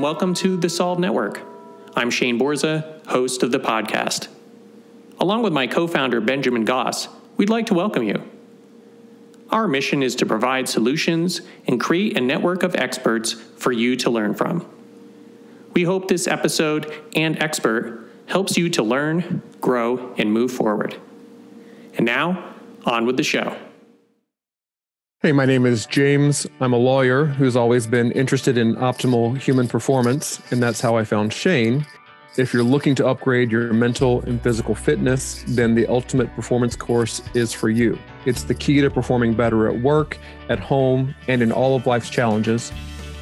welcome to the Solve Network. I'm Shane Borza, host of the podcast. Along with my co-founder Benjamin Goss, we'd like to welcome you. Our mission is to provide solutions and create a network of experts for you to learn from. We hope this episode and expert helps you to learn, grow, and move forward. And now, on with the show. Hey, my name is James. I'm a lawyer who's always been interested in optimal human performance, and that's how I found Shane. If you're looking to upgrade your mental and physical fitness, then the Ultimate Performance course is for you. It's the key to performing better at work, at home, and in all of life's challenges.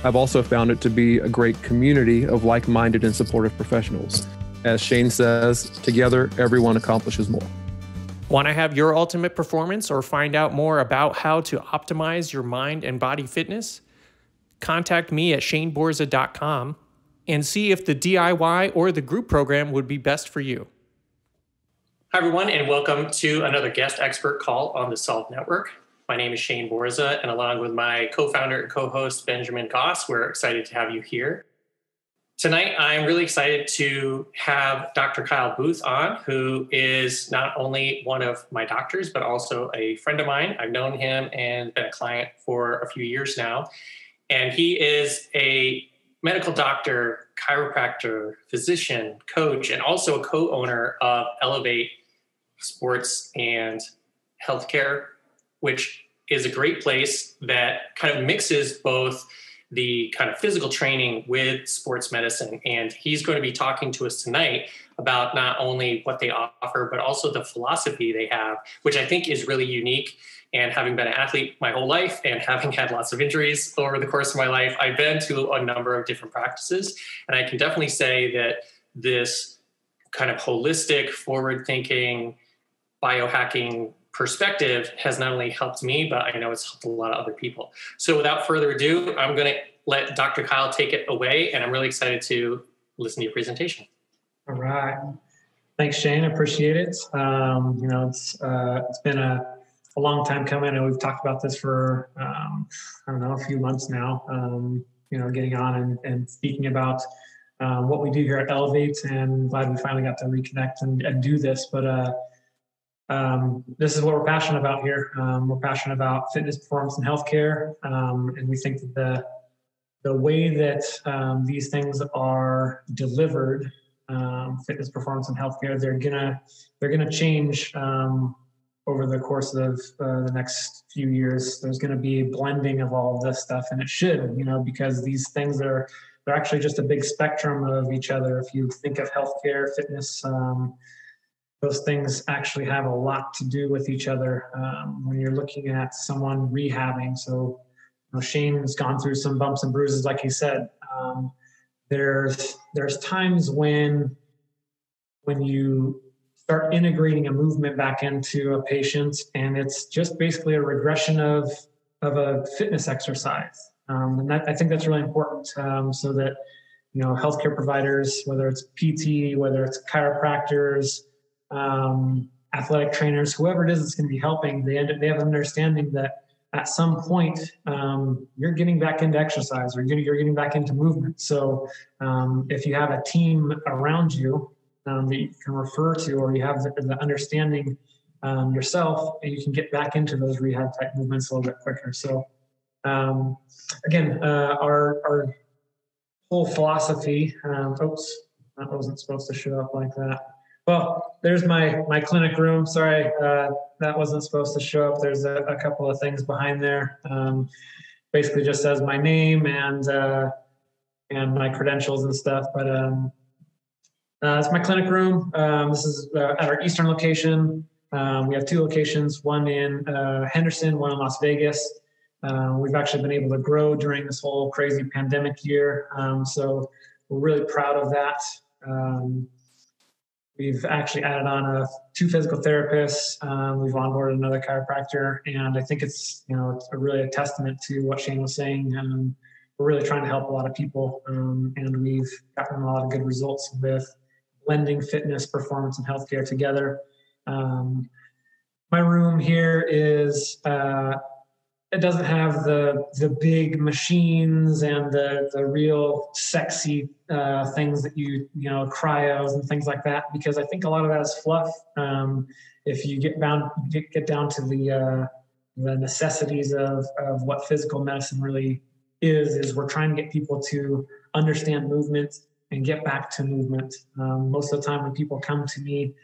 I've also found it to be a great community of like-minded and supportive professionals. As Shane says, together, everyone accomplishes more. Want to have your ultimate performance or find out more about how to optimize your mind and body fitness? Contact me at shaneborza.com and see if the DIY or the group program would be best for you. Hi, everyone, and welcome to another guest expert call on the Solve Network. My name is Shane Borza, and along with my co-founder and co-host, Benjamin Goss, we're excited to have you here. Tonight, I'm really excited to have Dr. Kyle Buth on, who is not only one of my doctors, but also a friend of mine. I've known him and been a client for a few years now. And he is a medical doctor, chiropractor, physician, coach, and also a co-owner of Elevate Sports and Healthcare, which is a great place that kind of mixes both the kind of physical training with sports medicine. And he's going to be talking to us tonight about not only what they offer, but also the philosophy they have, which I think is really unique. And having been an athlete my whole life and having had lots of injuries over the course of my life, I've been to a number of different practices. And I can definitely say that this kind of holistic, forward-thinking, biohacking perspective has not only helped me, but I know it's helped a lot of other people. So without further adu, I'm going to let Dr. Kyle take it away, and I'm really excited to listen to your presentation. All right. Thanks, Shane. I appreciate it. It's been a long time coming, and we've talked about this for, a few months now, getting on and speaking about what we do here at Elevate, and glad we finally got to reconnect and do this. But this is what we're passionate about here. We're passionate about fitness, performance, and healthcare. And we think that the way that these things are delivered, fitness, performance, and healthcare, they're gonna change over the course of the next few years. There's gonna be a blending of all of this stuff, and it should, because these things they're actually just a big spectrum of each other. If you think of healthcare, fitness, those things actually have a lot to do with each other when you're looking at someone rehabbing. So, Shane's gone through some bumps and bruises, like he said. There's times when you start integrating a movement back into a patient, and it's just basically a regression of a fitness exercise. And I think that's really important, so that healthcare providers, whether it's PT, whether it's chiropractors, athletic trainers, whoever it is that's going to be helping, they have an understanding that at some point you're getting back into exercise, or you're getting back into movement. So if you have a team around you that you can refer to, or you have the understanding yourself, and you can get back into those rehab type movements a little bit quicker. So again, our whole philosophy, oops, that wasn't supposed to show up like that. Well, there's my clinic room. Sorry, that wasn't supposed to show up. There's a couple of things behind there. Basically just says my name and my credentials and stuff. But it's my clinic room. This is at our Eastern location. We have two locations, one in Henderson, one in Las Vegas. We've actually been able to grow during this whole crazy pandemic year. So we're really proud of that. We've actually added on two physical therapists. We've onboarded another chiropractor, and I think it's really a testament to what Shane was saying. We're really trying to help a lot of people, and we've gotten a lot of good results with blending fitness, performance, and healthcare together. My room here is it doesn't have the big machines and the real sexy things that you know, cryos and things like that, because I think a lot of that is fluff. If you get down to the necessities of what physical medicine really is we're trying to get people to understand movement and get back to movement. Most of the time when people come to me,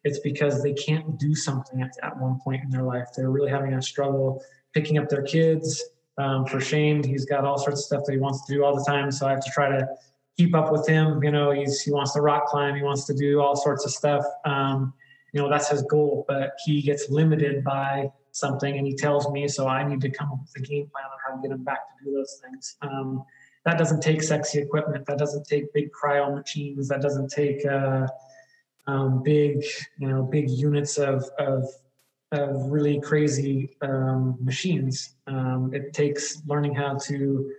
it's because they can't do something at one point in their life. They're really having a struggle picking up their kids. For Shane, he's got all sorts of stuff that he wants to do all the time, so I have to try to keep up with him. You know, he wants to rock climb, he wants to do all sorts of stuff. You know, that's his goal, but he gets limited by something, and he tells me, so I need to come up with a game plan on how to get him back to do those things. That doesn't take sexy equipment. That doesn't take big cryo machines. That doesn't take big units of really crazy machines. It takes learning how to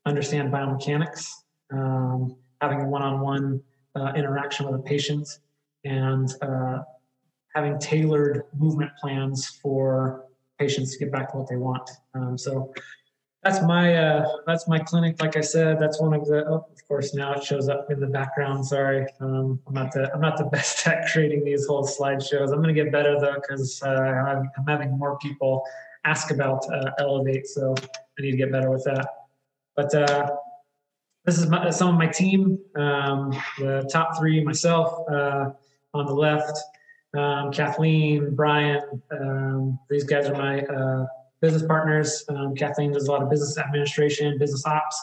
understand biomechanics, having a one-on-one interaction with a patient, and having tailored movement plans for patients to get back to what they want. So that's my clinic. Like I said, that's one of the. Oh, of course, now it shows up in the background. Sorry, I'm not the best at creating these whole slideshows. I'm going to get better though, because I'm having more people ask about Elevate, so I need to get better with that. But this is some of my team. The top three: myself on the left, Kathleen, Brian. These guys are my business partners. Kathleen does a lot of business administration, business ops.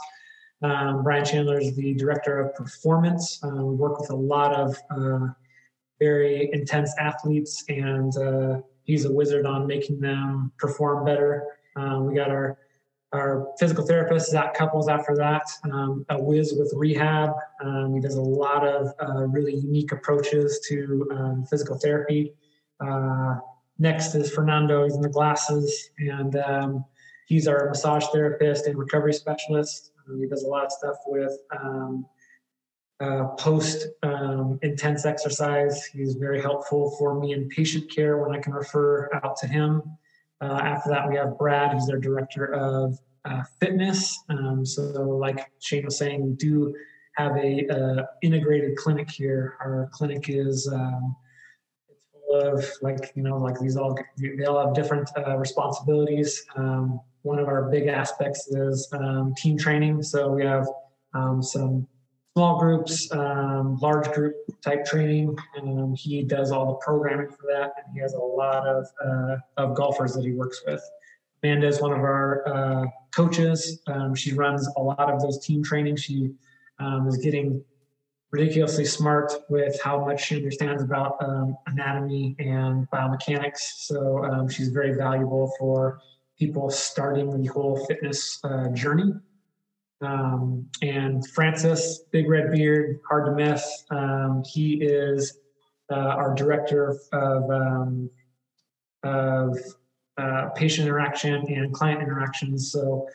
Brian Chandler is the director of performance. We work with a lot of very intense athletes, and he's a wizard on making them perform better. We got our physical therapist, Zach Couples, after that, a whiz with rehab. He does a lot of really unique approaches to physical therapy. Next is Fernando. He's in the glasses, and he's our massage therapist and recovery specialist. He does a lot of stuff with post intense exercise. He's very helpful for me in patient care when I can refer out to him. After that, we have Brad, who's our director of fitness. So like Shane was saying, we do have a integrated clinic here. Our clinic is of they all have different responsibilities. One of our big aspects is team training. So we have some small groups, large group type training. He does all the programming for that, and he has a lot of golfers that he works with. Amanda is one of our coaches. She runs a lot of those team trainings. She is getting ridiculously smart with how much she understands about anatomy and biomechanics. So she's very valuable for people starting the whole fitness journey. And Francis, big red beard, hard to miss. He is our director of patient interaction and client interactions. So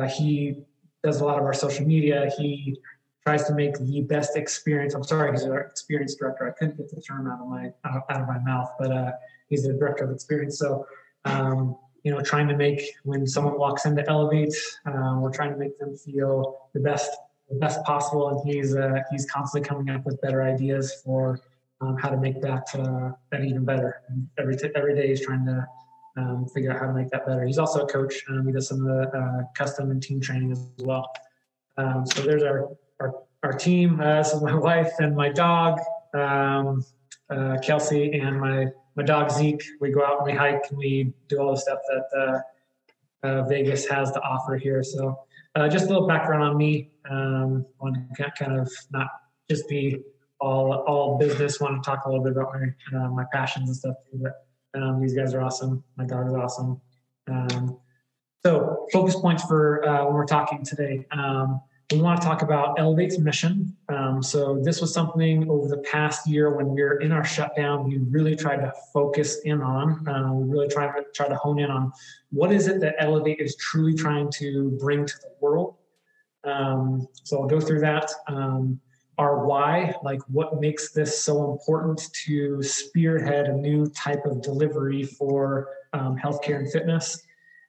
he does a lot of our social media. He tries to make the best experience. I'm sorry, he's our experience director. I couldn't get the term out of my mouth, but he's the director of experience. So, trying to make, when someone walks into Elevate, we're trying to make them feel the best possible. And he's constantly coming up with better ideas for how to make that even better. And every day he's trying to figure out how to make that better. He's also a coach. He does some of the custom and team training as well. So there's our team. This is my wife and my dog, Kelsey, and my dog Zeke. We go out and we hike and we do all the stuff that Vegas has to offer here. So just a little background on me. Want to kind of not just be all business. Want to talk a little bit about my passions and stuff too. But these guys are awesome. My dog is awesome. So focus points for when we're talking today. We want to talk about Elevate's mission. So this was something over the past year when we were in our shutdown, we really tried to focus in on. We really tried to hone in on what is it that Elevate is truly trying to bring to the world. So I'll go through that. Our why, like what makes this so important to spearhead a new type of delivery for healthcare and fitness.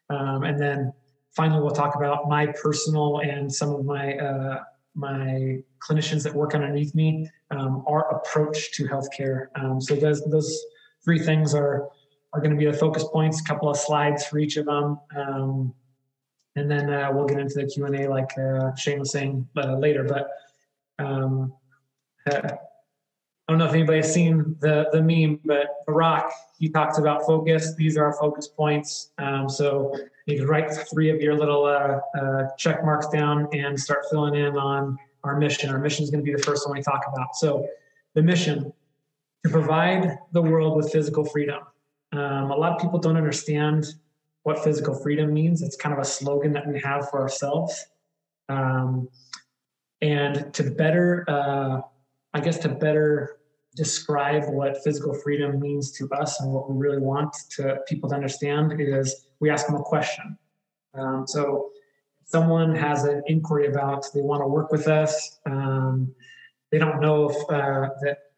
And then finally, we'll talk about my personal and some of my my clinicians that work underneath me, our approach to healthcare. So those three things are going to be the focus points, a couple of slides for each of them. And then we'll get into the Q&A like Shane was saying later. But I don't know if anybody's seen the meme, but The Rock, he talks about focus. These are our focus points. So you can write three of your little check marks down and start filling in on our mission. Our mission is going to be the first one we talk about. So the mission, to provide the world with physical freedom. A lot of people don't understand what physical freedom means. It's kind of a slogan that we have for ourselves. And to better, to better describe what physical freedom means to us and what we really want to people to understand is we ask them a question. So if someone has an inquiry about they want to work with us, they don't know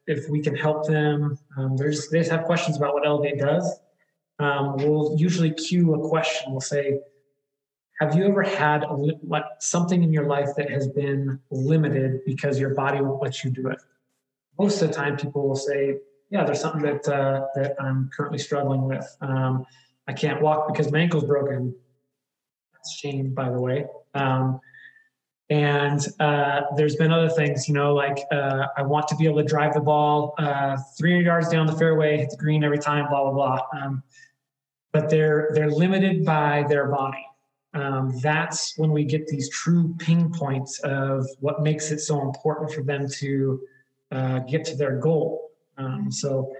if we can help them. They just have questions about what Elevate does. We'll usually cue a question. We'll say, have you ever had something in your life that has been limited because your body won't let you do it? Most of the time, people will say, yeah, there's something that I'm currently struggling with. I can't walk because my ankle's broken. That's Shane, by the way. And there's been other things, like I want to be able to drive the ball 300 yards down the fairway, hit the green every time, blah, blah, blah. But they're limited by their body. That's when we get these true ping points of what makes it so important for them to get to their goal. So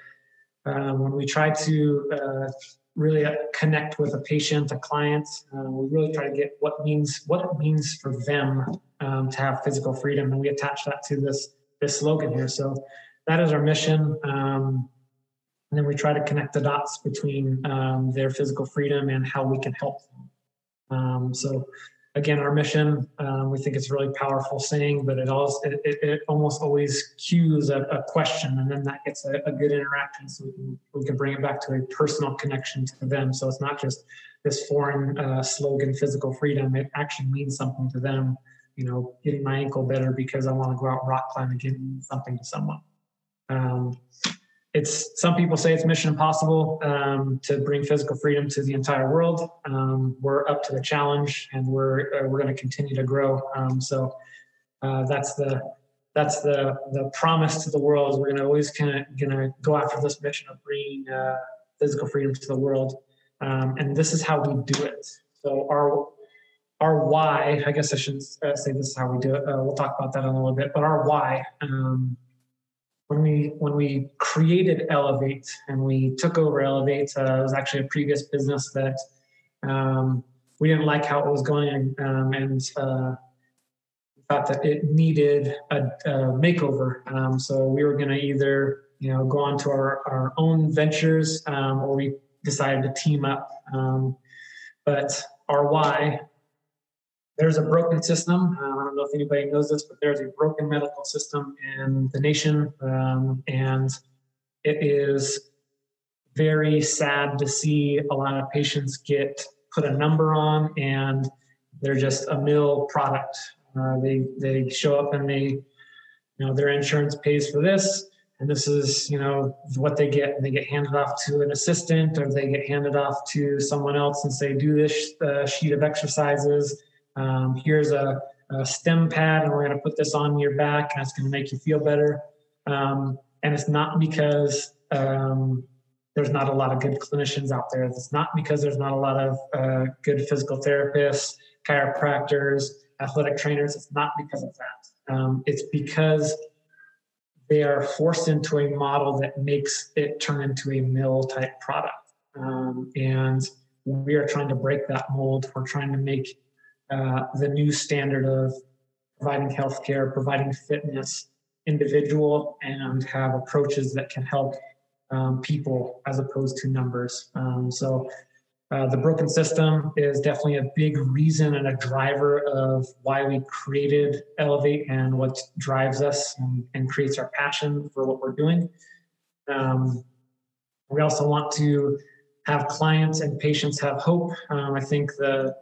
when we try to really connect with a patient, a client, we really try to get what it means for them to have physical freedom, and we attach that to this slogan here. So that is our mission. And then we try to connect the dots between their physical freedom and how we can help them. So again, our mission, we think it's a really powerful saying, but it almost always cues a question, and then that gets a good interaction, so we can bring it back to a personal connection to them. So it's not just this foreign slogan, physical freedom. It actually means something to them. Getting my ankle better because I want to go out and rock climb again means something to someone. Some people say it's mission impossible to bring physical freedom to the entire world. We're up to the challenge, and we're going to continue to grow. So that's the promise to the world. Is we're going to always going to go after this mission of bringing physical freedom to the world, and this is how we do it. So our why, I guess I shouldn't say this is how we do it. We'll talk about that in a little bit. But our why. When we created Elevate and we took over Elevate, it was actually a previous business that we didn't like how it was going, and thought that it needed a makeover. So we were going to either go on to our own ventures, or we decided to team up. But our why. There's a broken system. I don't know if anybody knows this, but there's a broken medical system in the nation. And it is very sad to see a lot of patients get put a number on, and they're just a mill product. They show up and their insurance pays for this, and this is, what they get. And they get handed off to an assistant, or they get handed off to someone else and say, do this sheet of exercises. Here's a stem pad, and we're going to put this on your back, and it's going to make you feel better. And it's not because there's not a lot of good clinicians out there. It's not because there's not a lot of good physical therapists, chiropractors, athletic trainers. It's not because of that. It's because they are forced into a model that makes it turn into a mill type product. And we are trying to break that mold. We're trying to make the new standard of providing healthcare, providing fitness, individual, and have approaches that can help people as opposed to numbers. So the broken system is definitely a big reason and a driver of why we created Elevate and what drives us and creates our passion for what we're doing. We also want to have clients and patients have hope. I think the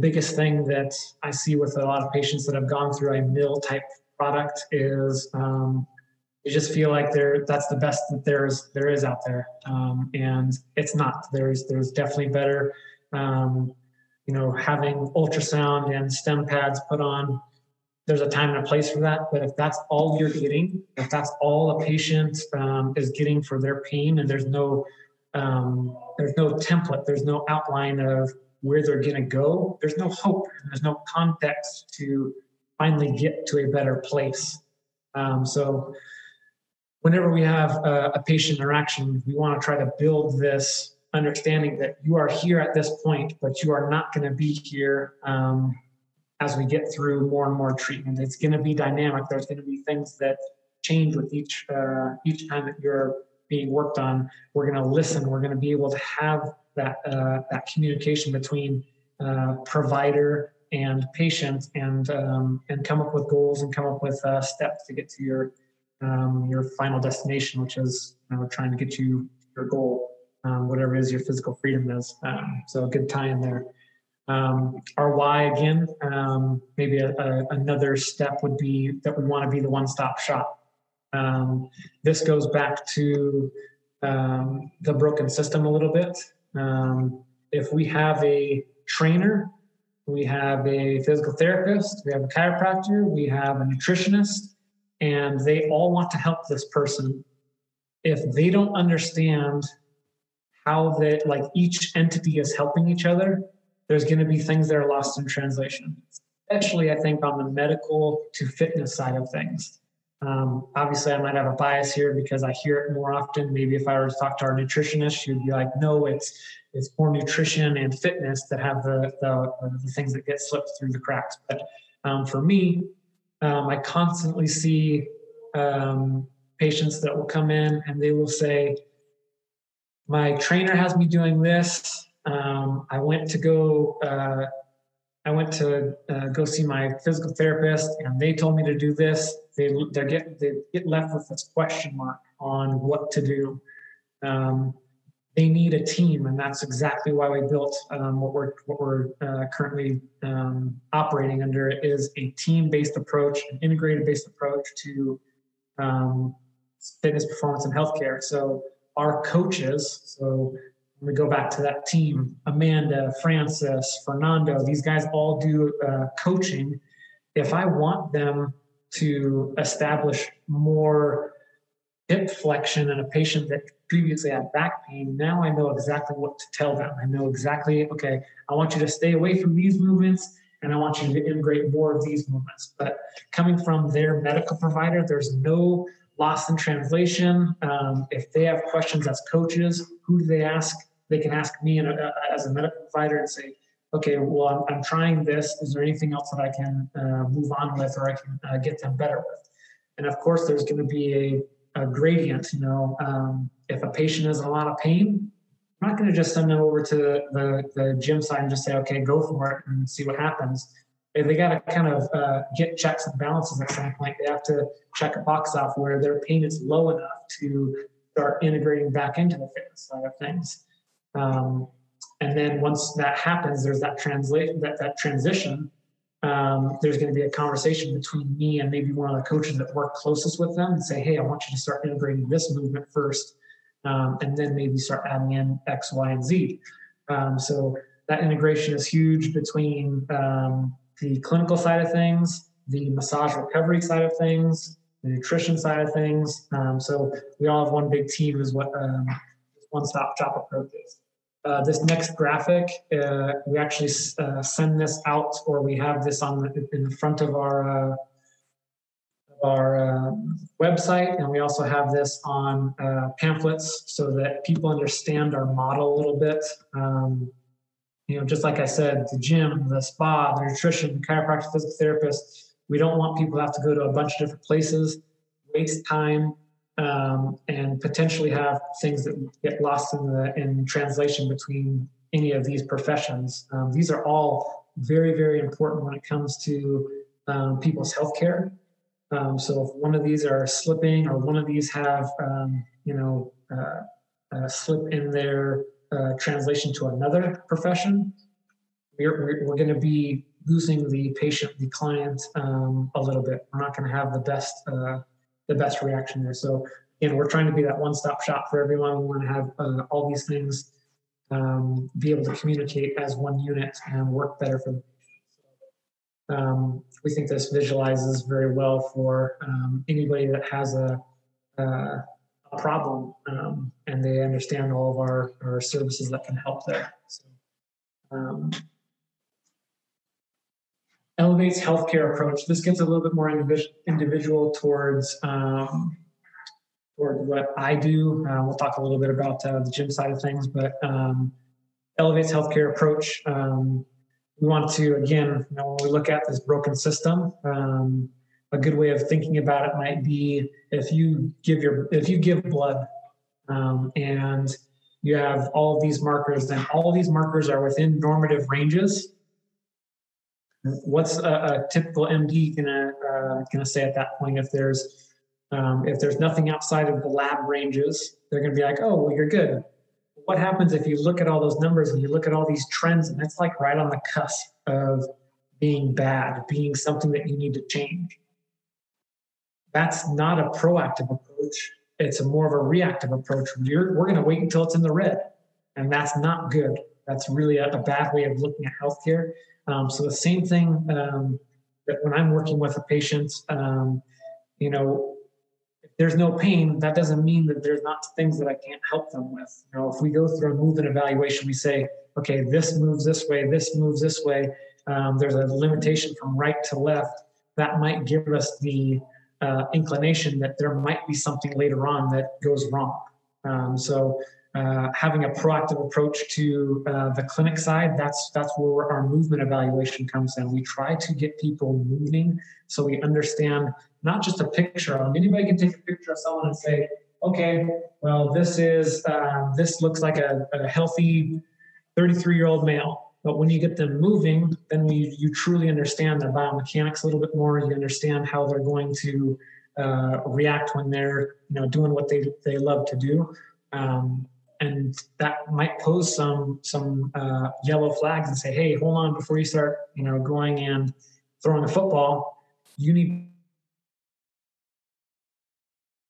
biggest thing that I see with a lot of patients that have gone through a mill type product is you just feel like that's the best that there is out there, and it's not. There's definitely better. Having ultrasound and stem pads put on, there's a time and a place for that. But if that's all you're getting, if that's all a patient is getting for their pain, and there's no template, there's no outline of where they're going to go, there's no hope, there's no context to finally get to a better place. So whenever we have a patient interaction, we want to try to build this understanding that you are here at this point, but you are not going to be here as we get through more and more treatment. It's going to be dynamic. There's going to be things that change with each time that you're being worked on. We're going to listen. We're going to be able to have that communication between provider and patient, and come up with goals and come up with steps to get to your final destination, which is trying to get you your goal, whatever it is your physical freedom is. So a good tie in there. Our why, again, maybe another step would be that we want to be the one-stop shop. This goes back to the broken system a little bit. If we have a trainer, we have a physical therapist, we have a chiropractor, we have a nutritionist, and they all want to help this person. If they don't understand how each entity is helping each other, there's going to be things that are lost in translation, especially I think on the medical to fitness side of things. Obviously, I might have a bias here because I hear it more often. Maybe if I were to talk to our nutritionist, she'd be like, no, it's more nutrition and fitness that have the things that get slipped through the cracks. But for me, I constantly see patients that will come in and they will say, my trainer has me doing this. I went to go see my physical therapist, and they told me to do this. They get left with this question mark on what to do. They need a team, and that's exactly why we built what we're currently operating under is a team-based approach, an integrated-based approach to fitness, performance, and healthcare. So our coaches, so we go back to that team, Amanda, Francis, Fernando, these guys all do coaching. If I want them to establish more hip flexion in a patient that previously had back pain, now I know exactly what to tell them. I know exactly, okay, I want you to stay away from these movements, and I want you to integrate more of these movements. But coming from their medical provider, there's no loss in translation. If they have questions as coaches, who do they ask? They can ask me as a medical provider and say, okay, well, I'm trying this. Is there anything else that I can move on with, or I can get them better with? And of course, there's going to be a gradient. If a patient is in a lot of pain, I'm not going to just send them over to the gym side and just say, okay, go for it and see what happens. They got to kind of get checks and balances at some point. They have to check a box off where their pain is low enough to start integrating back into the fitness side of things. And then once that happens, there's that transition. There's going to be a conversation between me and maybe one of the coaches that work closest with them and say, hey, I want you to start integrating this movement first, and then maybe start adding in X, Y, and Z. So that integration is huge between the clinical side of things, the massage recovery side of things, the nutrition side of things. So we all have one big team is what one-stop shop approach is. This next graphic, we actually send this out, or we have this in the front of our website, and we also have this on pamphlets so that people understand our model a little bit. Just like I said, the gym, the spa, the nutrition, the chiropractor, physical therapist, we don't want people to have to go to a bunch of different places, waste time, and potentially have things that get lost in translation between any of these professions. These are all very, very important when it comes to people's healthcare. So if one of these are slipping, or one of these have, slip in their translation to another profession, we're going to be losing the patient, the client, a little bit. We're not going to have the best reaction there. So again, we're trying to be that one-stop shop for everyone. We want to have all these things be able to communicate as one unit and work better for the patient. We think this visualizes very well for anybody that has a problem, and they understand all of our services that can help there. So, elevates healthcare approach. This gets a little bit more individual towards what I do. We'll talk a little bit about the gym side of things, but elevates healthcare approach. We want to, again, when we look at this broken system, a good way of thinking about it might be if you give blood and you have all these markers, then all these markers are within normative ranges. What's a typical MD gonna say at that point? If there's nothing outside of the lab ranges, they're gonna be like, oh, well, you're good. What happens if you look at all those numbers and you look at all these trends, and it's like right on the cusp of being bad, being something that you need to change? That's not a proactive approach. It's more of a reactive approach. We're going to wait until it's in the red, and that's not good. That's really a bad way of looking at healthcare. So the same thing that when I'm working with a patient, if there's no pain, that doesn't mean that there's not things that I can't help them with. If we go through a movement evaluation, we say, okay, this moves this way, this moves this way. There's a limitation from right to left. That might give us the inclination that there might be something later on that goes wrong. So having a proactive approach to the clinic side, that's where our movement evaluation comes in. We try to get people moving so we understand not just a picture of them. Anybody can take a picture of someone and say, okay, well, this looks like a healthy 33-year-old male. But when you get them moving, then you truly understand their biomechanics a little bit more. You understand how they're going to react when they're doing what they love to do. And that might pose some yellow flags and say, hey, hold on, before you start going and throwing a football, you need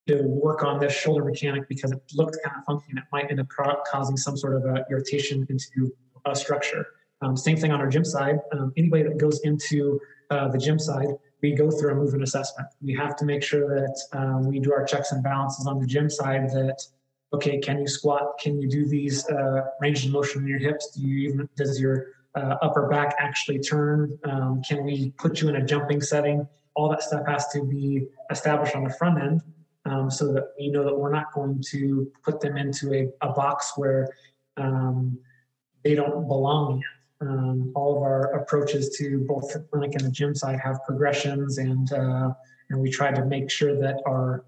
to work on this shoulder mechanic because it looked kind of funky and it might end up causing some sort of irritation into a structure. Same thing on our gym side. Anybody that goes into the gym side, we go through a movement assessment. We have to make sure that we do our checks and balances on the gym side that, okay, can you squat? Can you do these range of motion in your hips? Does your upper back actually turn? Can we put you in a jumping setting? All that stuff has to be established on the front end so that we know that we're not going to put them into a box where they don't belong yet. All of our approaches to both the clinic and the gym side have progressions, and we try to make sure that our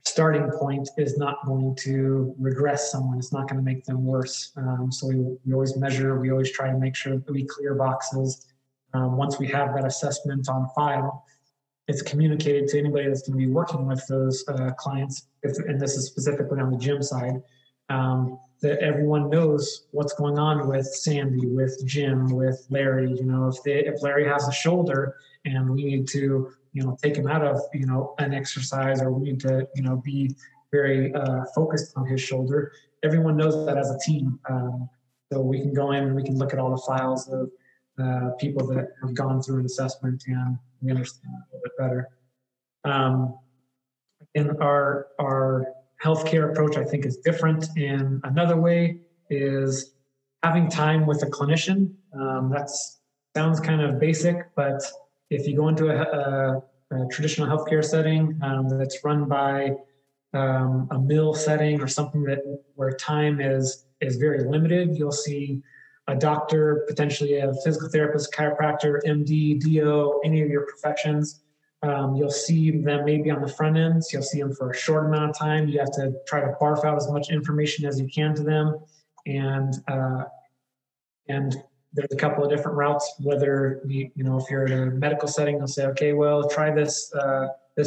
starting point is not going to regress someone. It's not going to make them worse. So we always measure. We always try to make sure that we clear boxes. Once we have that assessment on file, it's communicated to anybody that's going to be working with those clients, and this is specifically on the gym side, that everyone knows what's going on with Sandy, with Jim, with Larry. If Larry has a shoulder and we need to take him out of an exercise, or we need to be very focused on his shoulder, everyone knows that as a team. So we can go in and we can look at all the files of people that have gone through an assessment, and we understand a little bit better. In our healthcare approach, I think, is different in another way, is having time with a clinician. That sounds kind of basic, but if you go into a traditional healthcare setting that's run by a mill setting or something where time is very limited, you'll see a doctor, potentially a physical therapist, chiropractor, MD, DO, any of your professions. You'll see them maybe on the front end. So you'll see them for a short amount of time. You have to try to barf out as much information as you can to them. And there's a couple of different routes, whether if you're in a medical setting, they'll say, okay, well, try this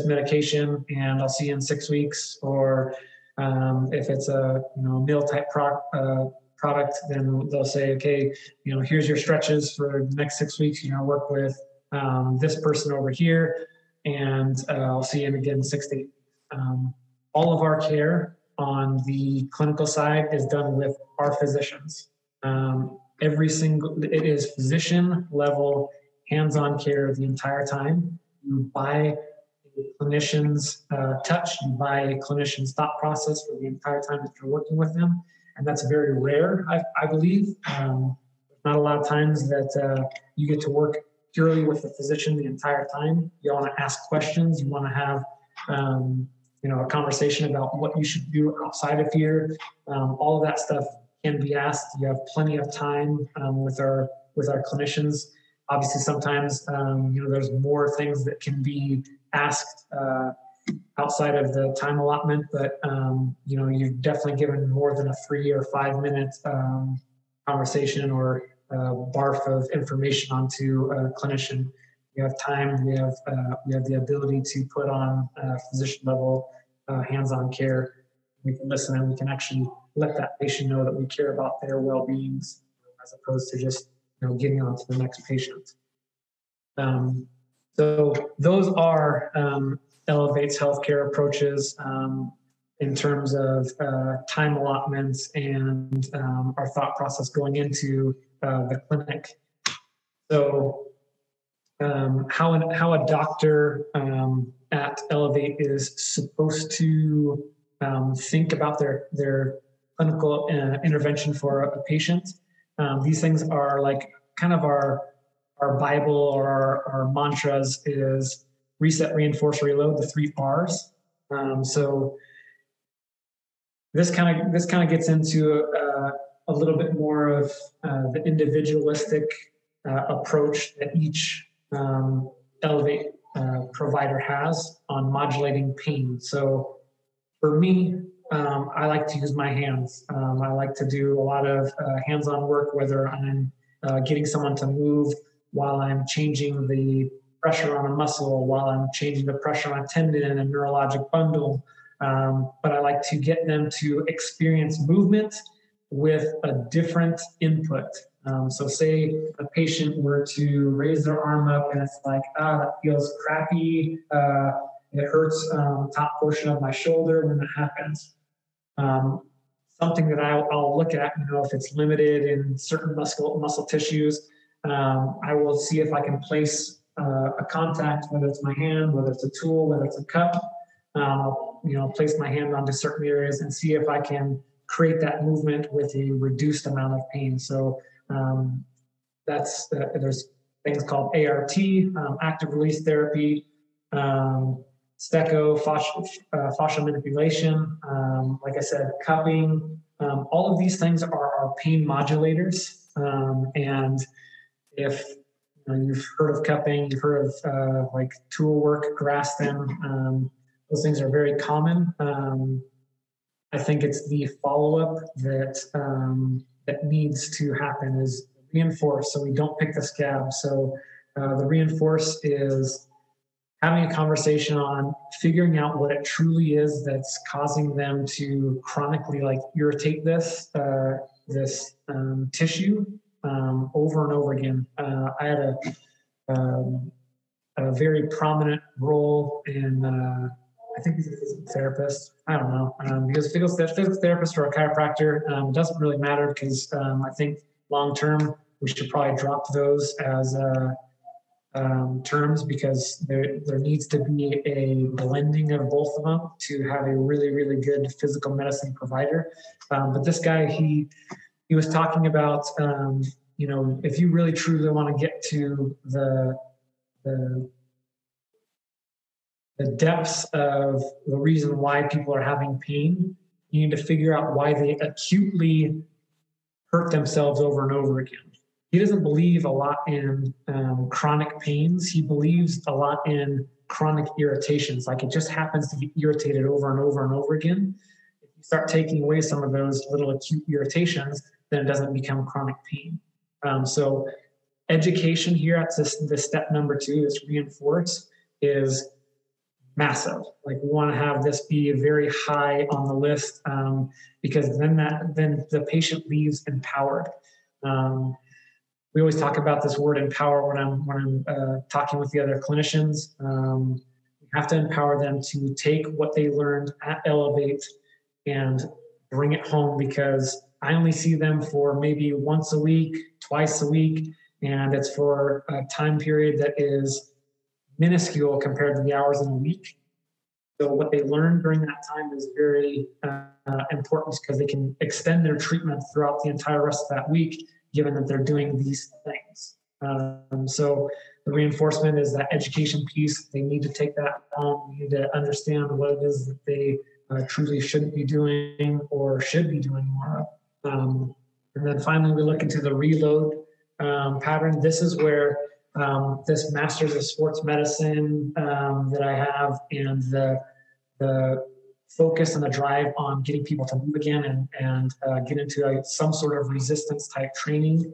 medication and I'll see you in 6 weeks. Or if it's a meal type product, then they'll say, okay, here's your stretches for the next 6 weeks. Work with this person over here, and I'll see you again 6 to 8 weeks. All of our care on the clinical side is done with our physicians. It is physician level hands-on care the entire time. You buy a clinician's touch, you buy a clinician's thought process for the entire time that you're working with them. And that's very rare, I believe. Not a lot of times that you get to work purely with the physician the entire time. You want to ask questions. You want to have a conversation about what you should do outside of here. All of that stuff can be asked. You have plenty of time with our clinicians. Obviously, sometimes there's more things that can be asked outside of the time allotment, but you've definitely given more than a 3 or 5 minute conversation or barf of information onto a clinician. We have time. We have the ability to put on physician level hands-on care. We can listen, and we can actually let that patient know that we care about their well-beings, as opposed to just getting on to the next patient. So those are Elevate's healthcare approaches in terms of time allotments and our thought process going into the clinic. So how a doctor at Elevate is supposed to think about their clinical intervention for a patient. These things are like kind of our Bible or our mantras is reset, reinforce, reload, the 3 R's. So this kind of gets into a little bit more of the individualistic approach that each Elevate provider has on modulating pain. So for me, I like to use my hands. I like to do a lot of hands-on work, whether I'm getting someone to move while I'm changing the pressure on a muscle, while I'm changing the pressure on a tendon and neurologic bundle. But I like to get them to experience movement with a different input. So say a patient were to raise their arm up and it's like, that feels crappy. It hurts top portion of my shoulder when that happens. Something that I'll look at, if it's limited in certain muscle tissues, I will see if I can place a contact, whether it's my hand, whether it's a tool, whether it's a cup. Place my hand onto certain areas and see if I can create that movement with a reduced amount of pain. So there's things called ART, active release therapy, Stecco, fascial manipulation, like I said, cupping. All of these things are pain modulators. And if you've heard of cupping, you've heard of like tool work, Graston, those things are very common. I think it's the follow-up that needs to happen is reinforce, so we don't pick the scab. So the reinforce is having a conversation on figuring out what it truly is that's causing them to chronically irritate this tissue over and over again. I had a very prominent role in I think he's a physical therapist. I don't know. Because physical therapist or a chiropractor doesn't really matter because I think long term we should probably drop those as terms because there needs to be a blending of both of them to have a really, really good physical medicine provider. But this guy, he was talking about, if you really truly want to get to the depths of the reason why people are having pain, you need to figure out why they acutely hurt themselves over and over again. He doesn't believe a lot in chronic pains. He believes a lot in chronic irritations. Like it just happens to be irritated over and over and over again. If you start taking away some of those little acute irritations, then it doesn't become chronic pain. So education here at this step number 2, this reinforce, is massive. Like we want to have this be very high on the list, because then the patient leaves empowered. We always talk about this word empower when I'm talking with the other clinicians. We have to empower them to take what they learned at Elevate and bring it home, because I only see them for maybe once a week, twice a week, and it's for a time period that is minuscule compared to the hours in a week. So what they learn during that time is very important, because they can extend their treatment throughout the entire rest of that week, given that they're doing these things. So the reinforcement is that education piece. They need to take that home. They need to understand what it is that they truly shouldn't be doing or should be doing more of. And then finally, we look into the reload pattern. This is where this Masters of Sports Medicine that I have, and the focus and the drive on getting people to move again and get into some sort of resistance type training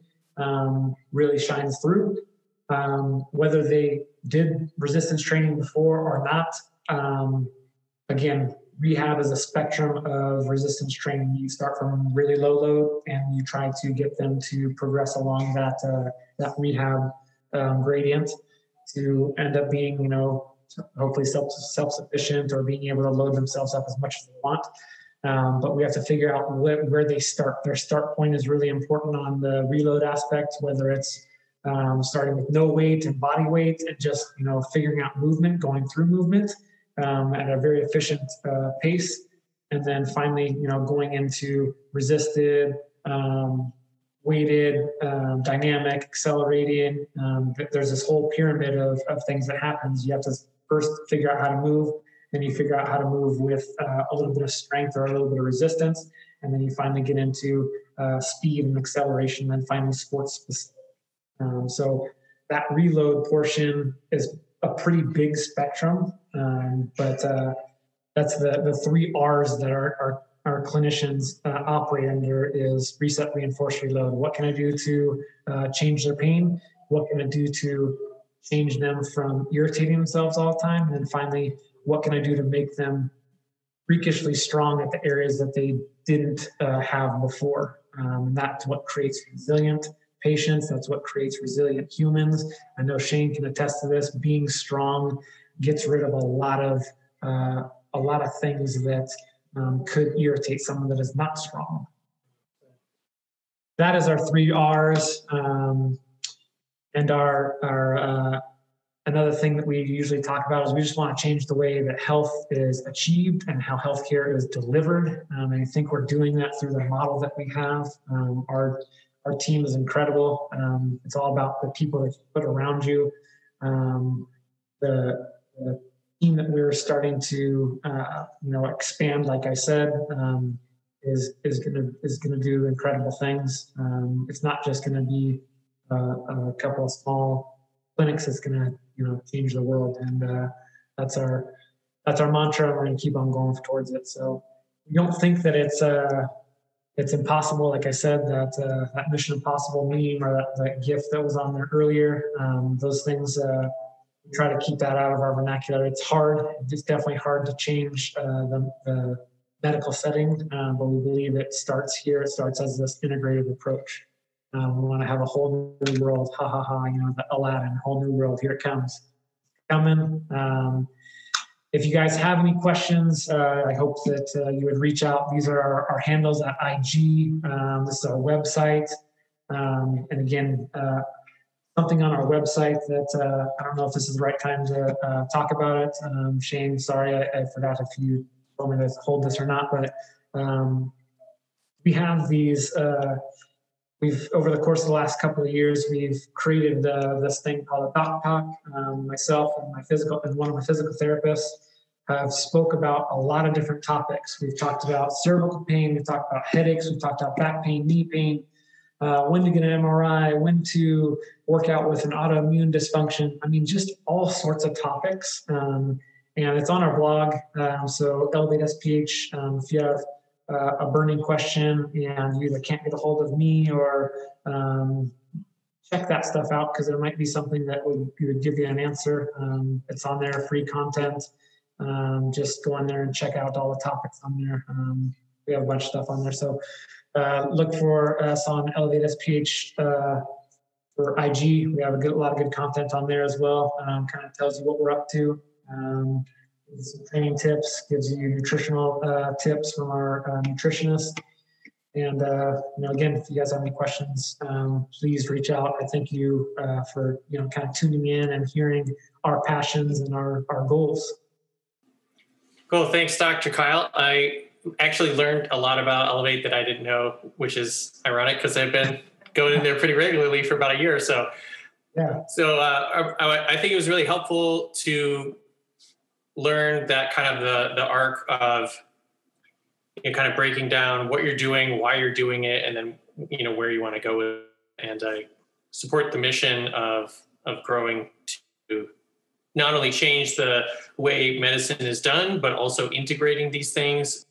really shines through. Whether they did resistance training before or not, again, rehab is a spectrum of resistance training. You start from really low load and you try to get them to progress along that rehab gradient to end up being, hopefully self-sufficient or being able to load themselves up as much as they want. But we have to figure out where they start. Their start point is really important on the reload aspect, whether it's starting with no weight and body weight and just, figuring out movement, going through movement at a very efficient pace. And then finally, going into resisted, weighted, dynamic, accelerated. There's this whole pyramid of things that happens. You have to first figure out how to move, then you figure out how to move with a little bit of strength or a little bit of resistance, and then you finally get into speed and acceleration, and finally sports specific. So that reload portion is a pretty big spectrum, but that's the 3 R's that our clinicians operate under is reset, reinforce, reload. What can I do to change their pain? What can I do to change them from irritating themselves all the time? And then finally, what can I do to make them freakishly strong at the areas that they didn't have before? And that's what creates resilient patients. That's what creates resilient humans. I know Shane can attest to this. Being strong gets rid of a lot of things that could irritate someone that is not strong. That is our 3 R's. And our another thing that we usually talk about is we just want to change the way that health is achieved and how healthcare is delivered. And I think we're doing that through the model that we have. Our team is incredible. It's all about the people that you put around you. The team that we're starting to expand, like I said, is gonna do incredible things. It's not just gonna be a couple of small clinics that's gonna change the world, and that's our mantra. We're gonna keep on going towards it. So we don't think that it's impossible. Like I said, that Mission Impossible meme or that GIF that was on there earlier, those things. We try to keep that out of our vernacular. It's hard. It's definitely hard to change the medical setting, but we believe it starts here. It starts as this integrated approach. We want to have a whole new world. Ha ha ha! The Aladdin, whole new world. Here it comes, coming. If you guys have any questions, I hope that you would reach out. These are our handles at IG. This is our website, and again. Something on our website that I don't know if this is the right time to talk about it. Shane, sorry, I forgot if you told me to hold this or not, but we have these, we've, over the course of the last couple of years, we've created this thing called a Doc Talk. Myself and one of my physical therapists have spoke about a lot of different topics. We've talked about cervical pain, we've talked about headaches, we've talked about back pain, knee pain, when to get an MRI, when to work out with an autoimmune dysfunction. I mean, just all sorts of topics. And it's on our blog. So Elevate SPH, if you have a burning question and you either can't get a hold of me or check that stuff out, because there might be something that would give you an answer. It's on there, free content. just go on there and check out all the topics on there. We have a bunch of stuff on there. So look for us on Elevate SPH for IG. We have a lot of good content on there as well. Kind of tells you what we're up to. Some training tips, gives you nutritional tips from our nutritionist. And, again, if you guys have any questions, please reach out. I thank you for, kind of tuning in and hearing our passions and our goals. Cool. Thanks, Dr. Kyle. I actually learned a lot about Elevate that I didn't know, which is ironic because I've been going in there pretty regularly for about a year or so. Yeah. So I think it was really helpful to learn that kind of the arc of kind of breaking down what you're doing, why you're doing it, and then where you want to go with it. And I support the mission of growing to not only change the way medicine is done, but also integrating these things.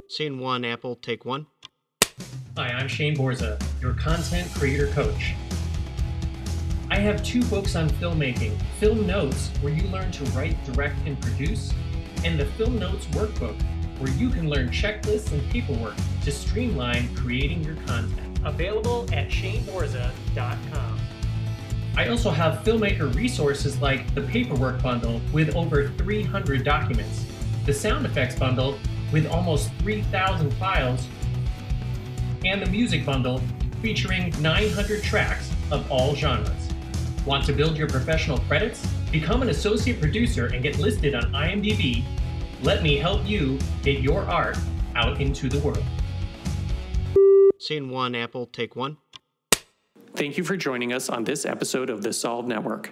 Scene 1, Apple, take 1. Hi, I'm Shane Borza, your content creator coach. I have 2 books on filmmaking, Film Notes, where you learn to write, direct, and produce, and the Film Notes Workbook, where you can learn checklists and paperwork to streamline creating your content. Available at shaneborza.com. I also have filmmaker resources like the Paperwork Bundle with over 300 documents, the Sound Effects Bundle with almost 3,000 files, and the Music Bundle featuring 900 tracks of all genres. Want to build your professional credits? Become an associate producer and get listed on IMDb. Let me help you get your art out into the world. Scene 1, Apple, take 1. Thank you for joining us on this episode of the Solve Network.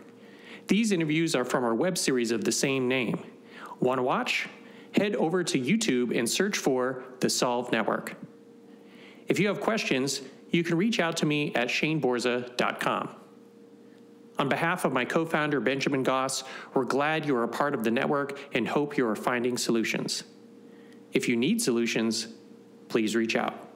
These interviews are from our web series of the same name. Want to watch? Head over to YouTube and search for the Solve Network. If you have questions, you can reach out to me at shaneborza.com. On behalf of my co-founder, Benjamin Goss, we're glad you are a part of the network and hope you are finding solutions. If you need solutions, please reach out.